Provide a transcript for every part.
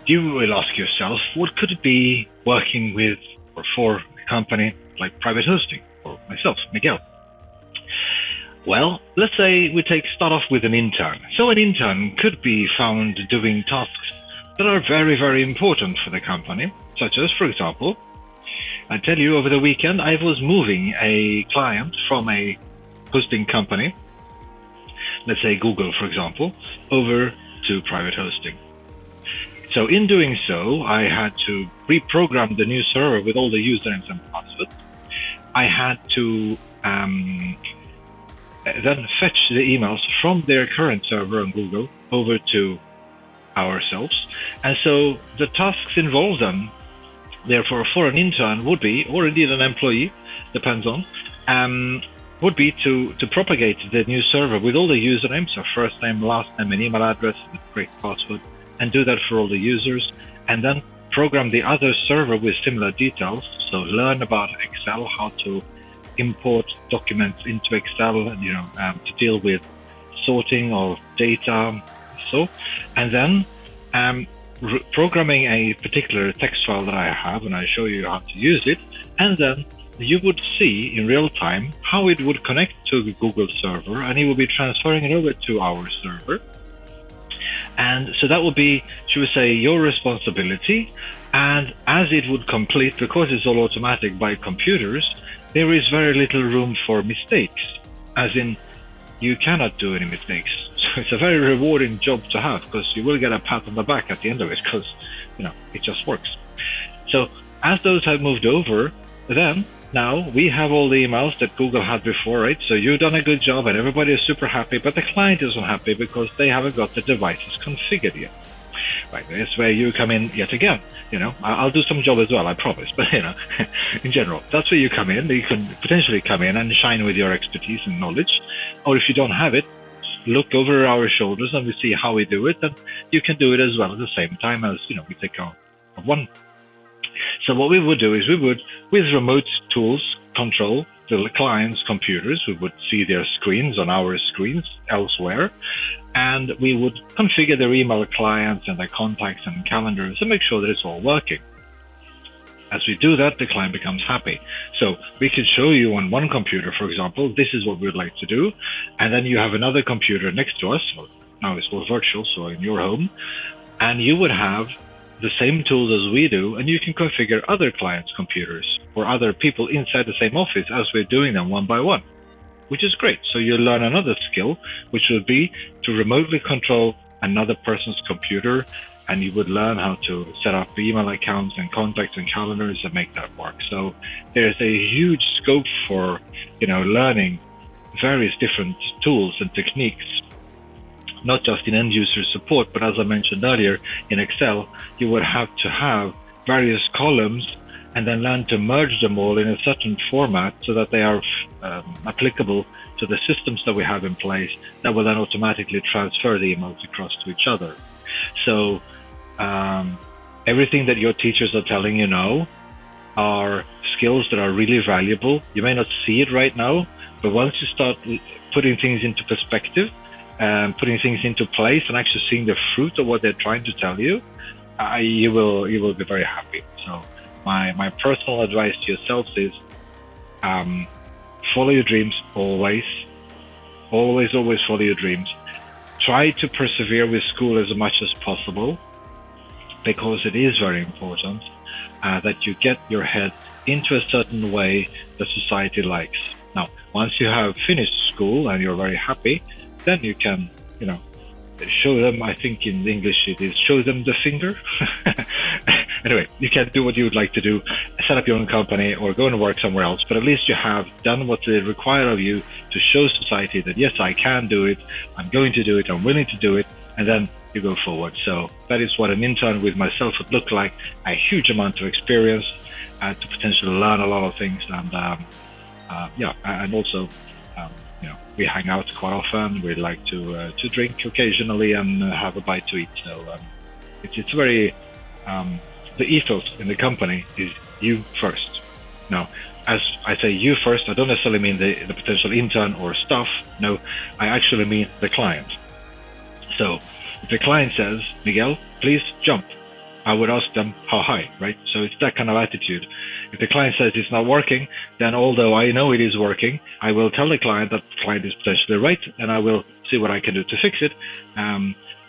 you will ask yourself, what could it be working with or for a company like private hosting or myself, Miguel? Well, let's say we start off with an intern. So an intern could be found doing tasks that are very, very important for the company, such as, for example, I tell you, over the weekend, I was moving a client from a hosting company, let's say Google, for example, over to private hosting. So in doing so, I had to reprogram the new server with all the usernames and passwords. I had to then fetch the emails from their current server on Google over to ourselves. And so the tasks involved then, therefore, for an intern would be, or indeed an employee, depends on, would be to propagate the new server with all the usernames, so first name, last name, and email address, and the correct password, and do that for all the users, and then program the other server with similar details. So learn about Excel, how to import documents into Excel, to deal with sorting of data, and then programming a particular text file that I have, and I show you how to use it, and then you would see in real time how it would connect to the Google server, and it will be transferring it over to our server. And so that would be, should we say, your responsibility. And as it would complete, because it's all automatic by computers, there is very little room for mistakes, as in you cannot do any mistakes. So it's a very rewarding job to have, because you will get a pat on the back at the end of it, because it just works. So as those have moved over, then now we have all the emails that Google had before, right? So you've done a good job and everybody is super happy, but the client isn't happy because they haven't got the devices configured yet. Right, that's where you come in yet again. I'll do some job as well, I promise, but in general, that's where you come in. You can potentially come in and shine with your expertise and knowledge, or if you don't have it, look over our shoulders and we see how we do it, and you can do it as well at the same time as we take care of one. So what we would do is we would, with remote tools, control the client's computers. We would see their screens on our screens elsewhere, and we would configure their email clients and their contacts and calendars and make sure that it's all working. As we do that, the client becomes happy. So we could show you on one computer, for example, this is what we would like to do, and then you have another computer next to us. Well, now it's called virtual, so in your home, and you would have the same tools as we do, and you can configure other clients' computers or other people inside the same office as we're doing them one by one, which is great. So you learn another skill, which would be to remotely control another person's computer, and you would learn how to set up email accounts and contacts and calendars and make that work. So there's a huge scope for learning various different tools and techniques, not just in end-user support, but as I mentioned earlier, in Excel, you would have to have various columns and then learn to merge them all in a certain format so that they are applicable to the systems that we have in place that will then automatically transfer the emails across to each other. So everything that your teachers are telling you now are skills that are really valuable. You may not see it right now, but once you start putting things into perspective, putting things into place and actually seeing the fruit of what they're trying to tell you, you will be very happy. So my personal advice to yourselves is follow your dreams always. Always follow your dreams. Try to persevere with school as much as possible, because it is very important that you get your head into a certain way that society likes. Now, once you have finished school and you're very happy, then you can, show them, I think in English it is show them the finger. Anyway, you can do what you would like to do, set up your own company or go and work somewhere else, but at least you have done what they require of you to show society that, yes, I can do it, I'm going to do it, I'm willing to do it, and then you go forward. So that is what an intern with myself would look like, a huge amount of experience to potentially learn a lot of things, and and also we hang out quite often. We like to drink occasionally and have a bite to eat. So it's very the ethos in the company is you first. Now, as I say you first, I don't necessarily mean the potential intern or staff. No, I actually mean the client. So if the client says, Miguel, please jump, I would ask them how high, right? So it's that kind of attitude. If the client says it's not working, then although I know it is working, I will tell the client that the client is potentially right, and I will see what I can do to fix it.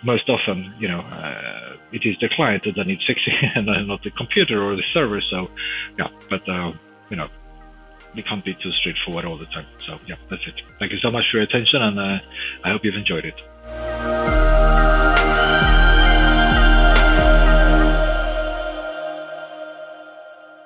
Most often, it is the client that needs fixing and not the computer or the server. So, yeah, but we can't be too straightforward all the time. So, yeah, that's it. Thank you so much for your attention, and I hope you've enjoyed it.